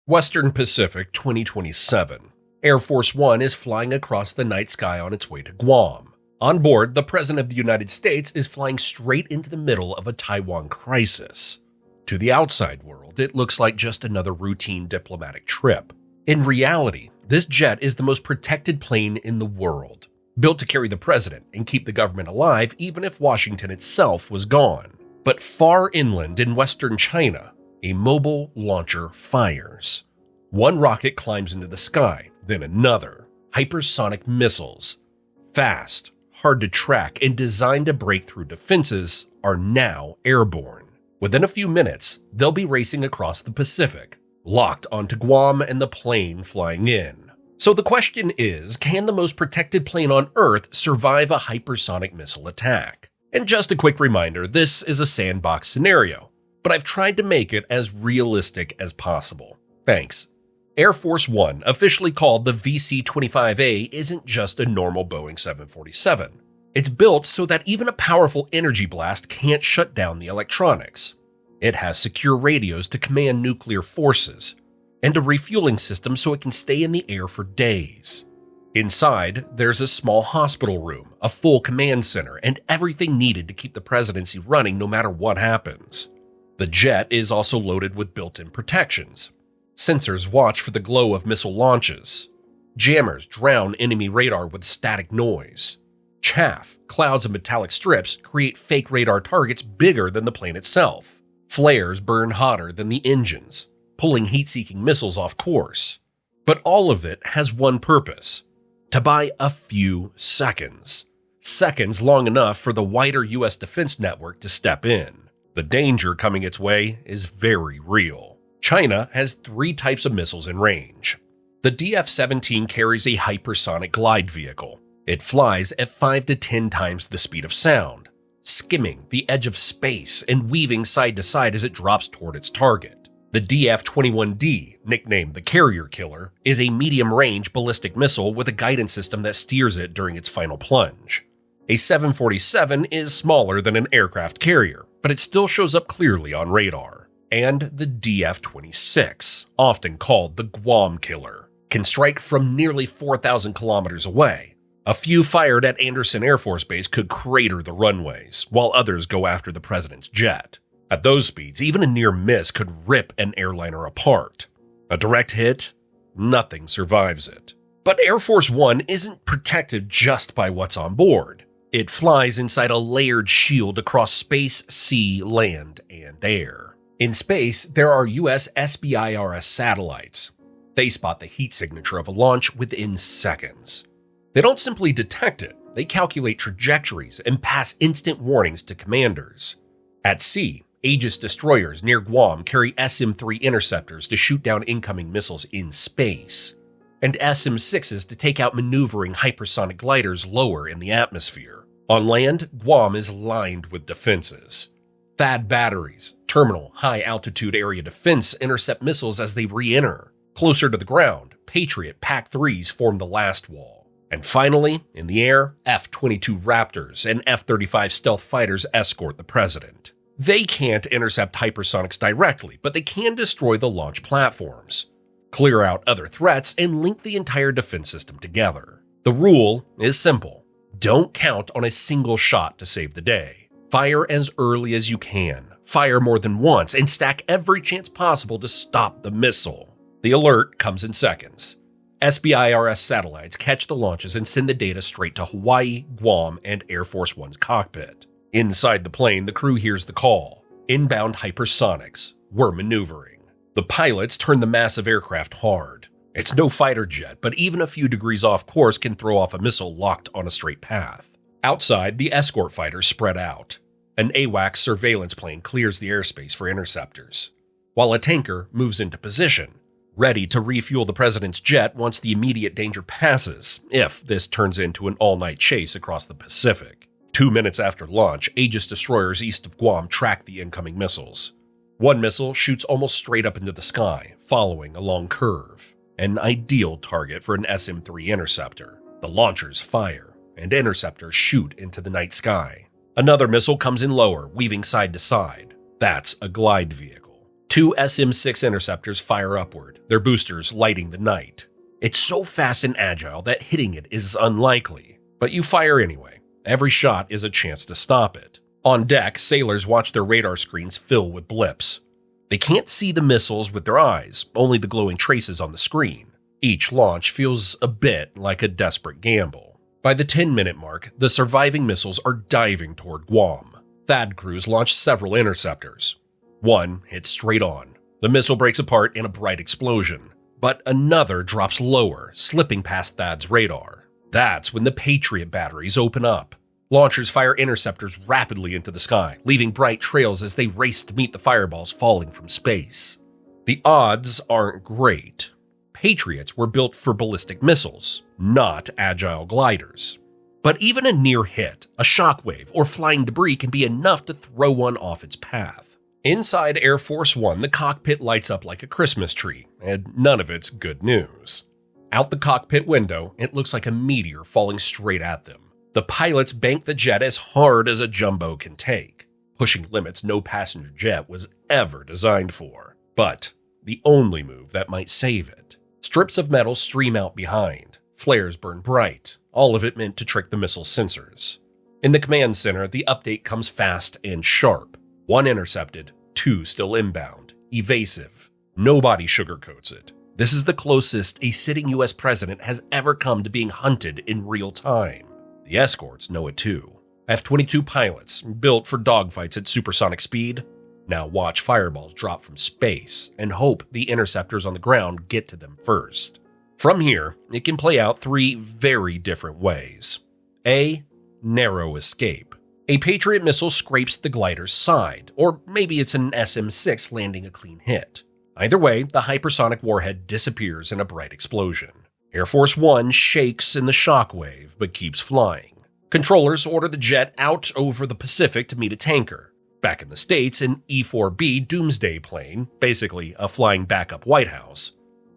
Western Pacific 2027. Air Force One is flying across the night sky on its way to Guam. On board, the President of the United States is flying straight into the middle of a Taiwan crisis. To the outside world, it looks like just another routine diplomatic trip. In reality, this jet is the most protected plane in the world, built to carry the president and keep the government alive even if Washington itself was gone. But far inland in western China, a mobile launcher fires. One rocket climbs into the sky, then another. Hypersonic missiles, fast, hard to track, and designed to break through defenses, are now airborne. Within a few minutes, they'll be racing across the Pacific, locked onto Guam and the plane flying in. So the question is, can the most protected plane on Earth survive a hypersonic missile attack? And just a quick reminder, this is a sandbox scenario, but I've tried to make it as realistic as possible. Thanks. Air Force One, officially called the VC-25A, isn't just a normal Boeing 747. It's built so that even a powerful energy blast can't shut down the electronics. It has secure radios to command nuclear forces, and a refueling system so it can stay in the air for days. Inside, there's a small hospital room, a full command center, and everything needed to keep the presidency running no matter what happens. The jet is also loaded with built-in protections. Sensors watch for the glow of missile launches. Jammers drown enemy radar with static noise. Chaff, clouds of metallic strips, create fake radar targets bigger than the plane itself. Flares burn hotter than the engines, pulling heat-seeking missiles off course. But all of it has one purpose: to buy a few seconds. Seconds long enough for the wider U.S. defense network to step in. The danger coming its way is very real. China has 3 types of missiles in range. The DF-17 carries a hypersonic glide vehicle. It flies at 5 to 10 times the speed of sound, skimming the edge of space and weaving side to side as it drops toward its target. The DF-21D, nicknamed the Carrier Killer, is a medium-range ballistic missile with a guidance system that steers it during its final plunge. A 747 is smaller than an aircraft carrier, but it still shows up clearly on radar. And the DF-26, often called the Guam Killer, can strike from nearly 4,000 kilometers away. A few fired at Andersen Air Force Base could crater the runways, while others go after the president's jet. At those speeds, even a near miss could rip an airliner apart. A direct hit? Nothing survives it. But Air Force One isn't protected just by what's on board. It flies inside a layered shield across space, sea, land, and air. In space, there are US SBIRS satellites. They spot the heat signature of a launch within seconds. They don't simply detect it, they calculate trajectories and pass instant warnings to commanders. At sea, Aegis destroyers near Guam carry SM-3 interceptors to shoot down incoming missiles in space, and SM-6s to take out maneuvering hypersonic gliders lower in the atmosphere. On land, Guam is lined with defenses. THAAD batteries, terminal high-altitude area defense, intercept missiles as they re-enter. Closer to the ground, Patriot PAC-3s form the last wall. And finally, in the air, F-22 Raptors and F-35 stealth fighters escort the president. They can't intercept hypersonics directly, but they can destroy the launch platforms, clear out other threats, and link the entire defense system together. The rule is simple. Don't count on a single shot to save the day. Fire as early as you can. Fire more than once, and stack every chance possible to stop the missile. The alert comes in seconds. SBIRS satellites catch the launches and send the data straight to Hawaii, Guam, and Air Force One's cockpit. Inside the plane, the crew hears the call. Inbound hypersonics. We're maneuvering. The pilots turn the massive aircraft hard. It's no fighter jet, but even a few degrees off course can throw off a missile locked on a straight path. Outside, the escort fighters spread out. An AWACS surveillance plane clears the airspace for interceptors, while a tanker moves into position, ready to refuel the president's jet once the immediate danger passes, if this turns into an all-night chase across the Pacific. 2 minutes after launch, Aegis destroyers east of Guam track the incoming missiles. One missile shoots almost straight up into the sky, following a long curve, an ideal target for an SM-3 interceptor. The launchers fire, and interceptors shoot into the night sky. Another missile comes in lower, weaving side to side. That's a glide vehicle. Two SM-6 interceptors fire upward, their boosters lighting the night. It's so fast and agile that hitting it is unlikely, but you fire anyway. Every shot is a chance to stop it. On deck, sailors watch their radar screens fill with blips. They can't see the missiles with their eyes, only the glowing traces on the screen. Each launch feels a bit like a desperate gamble. By the 10-minute mark, the surviving missiles are diving toward Guam. THAAD crews launch several interceptors. One hits straight on. The missile breaks apart in a bright explosion, but another drops lower, slipping past THAAD's radar. That's when the Patriot batteries open up. Launchers fire interceptors rapidly into the sky, leaving bright trails as they race to meet the fireballs falling from space. The odds aren't great. Patriots were built for ballistic missiles, not agile gliders. But even a near hit, a shockwave, or flying debris can be enough to throw one off its path. Inside Air Force One, the cockpit lights up like a Christmas tree, and none of it's good news. Out the cockpit window, it looks like a meteor falling straight at them. The pilots bank the jet as hard as a jumbo can take, pushing limits no passenger jet was ever designed for. But the only move that might save it. Strips of metal stream out behind. Flares burn bright, all of it meant to trick the missile sensors. In the command center, the update comes fast and sharp. One intercepted, two still inbound. Evasive. Nobody sugarcoats it. This is the closest a sitting US president has ever come to being hunted in real time. The escorts know it too. F-22 pilots, built for dogfights at supersonic speed, now watch fireballs drop from space and hope the interceptors on the ground get to them first. From here, it can play out three very different ways. A. Narrow escape. A Patriot missile scrapes the glider's side, or maybe it's an SM-6 landing a clean hit. Either way, the hypersonic warhead disappears in a bright explosion. Air Force One shakes in the shockwave, but keeps flying. Controllers order the jet out over the Pacific to meet a tanker. Back in the States, an E-4B Doomsday plane, basically a flying backup White House,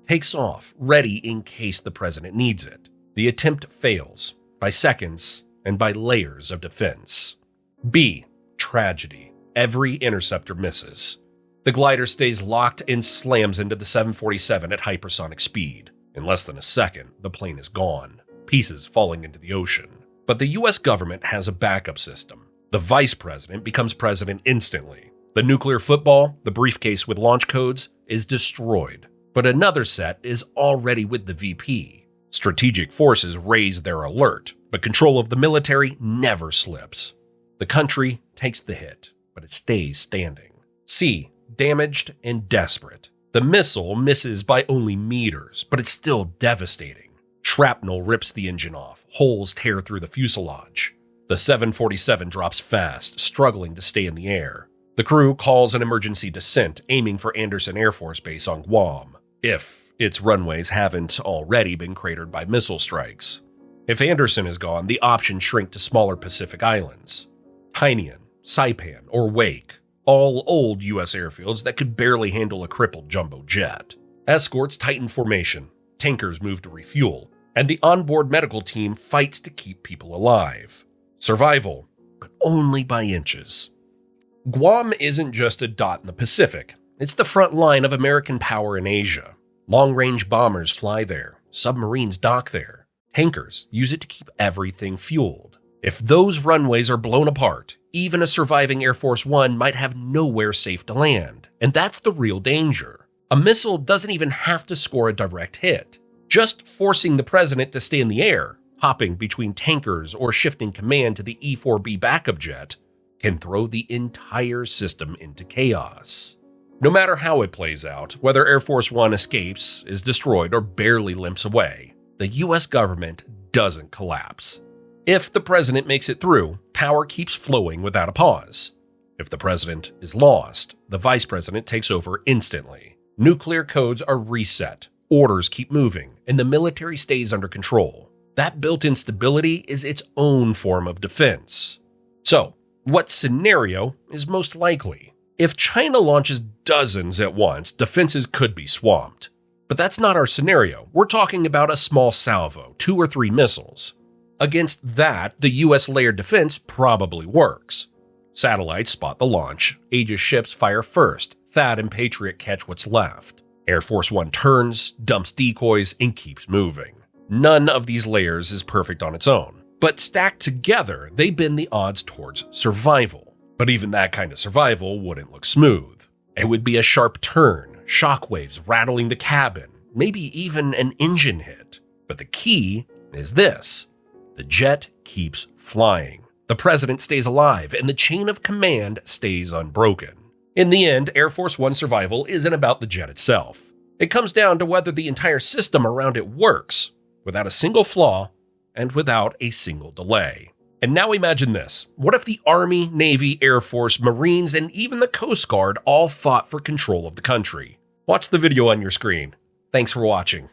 takes off, ready in case the president needs it. The attempt fails, by seconds and by layers of defense. B. Tragedy. Every interceptor misses. The glider stays locked and slams into the 747 at hypersonic speed. In less than a second, the plane is gone, pieces falling into the ocean. But the US government has a backup system. The vice president becomes president instantly. The nuclear football, the briefcase with launch codes, is destroyed. But another set is already with the VP. Strategic forces raise their alert, but control of the military never slips. The country takes the hit, but it stays standing. C. Damaged and desperate. The missile misses by only meters, but it's still devastating. Shrapnel rips the engine off, holes tear through the fuselage. The 747 drops fast, struggling to stay in the air. The crew calls an emergency descent, aiming for Andersen Air Force Base on Guam, if its runways haven't already been cratered by missile strikes. If Andersen is gone, the options shrink to smaller Pacific islands. Tinian, Saipan, or Wake, all old US airfields that could barely handle a crippled jumbo jet. Escorts tighten formation, tankers move to refuel, and the onboard medical team fights to keep people alive. Survival, but only by inches. Guam isn't just a dot in the Pacific. It's the front line of American power in Asia. Long-range bombers fly there. Submarines dock there. Tankers use it to keep everything fueled. If those runways are blown apart, even a surviving Air Force One might have nowhere safe to land. And that's the real danger. A missile doesn't even have to score a direct hit. Just forcing the president to stay in the air, hopping between tankers or shifting command to the E-4B backup jet, can throw the entire system into chaos. No matter how it plays out, whether Air Force One escapes, is destroyed, or barely limps away, the US government doesn't collapse. If the president makes it through, power keeps flowing without a pause. If the president is lost, the vice president takes over instantly. Nuclear codes are reset, orders keep moving, and the military stays under control. That built-in stability is its own form of defense. So, what scenario is most likely? If China launches dozens at once, defenses could be swamped. But that's not our scenario. We're talking about a small salvo, 2 or 3 missiles. Against that, the US layered defense probably works. Satellites spot the launch, Aegis ships fire first, THAAD and Patriot catch what's left. Air Force One turns, dumps decoys, and keeps moving. None of these layers is perfect on its own, but stacked together, they bend the odds towards survival. But even that kind of survival wouldn't look smooth. It would be a sharp turn, shockwaves rattling the cabin, maybe even an engine hit. But the key is this: the jet keeps flying. The president stays alive, and the chain of command stays unbroken. In the end, Air Force One survival isn't about the jet itself. It comes down to whether the entire system around it works, without a single flaw and without a single delay. And now imagine this. What if the Army, Navy, Air Force, Marines, and even the Coast Guard all fought for control of the country? Watch the video on your screen. Thanks for watching.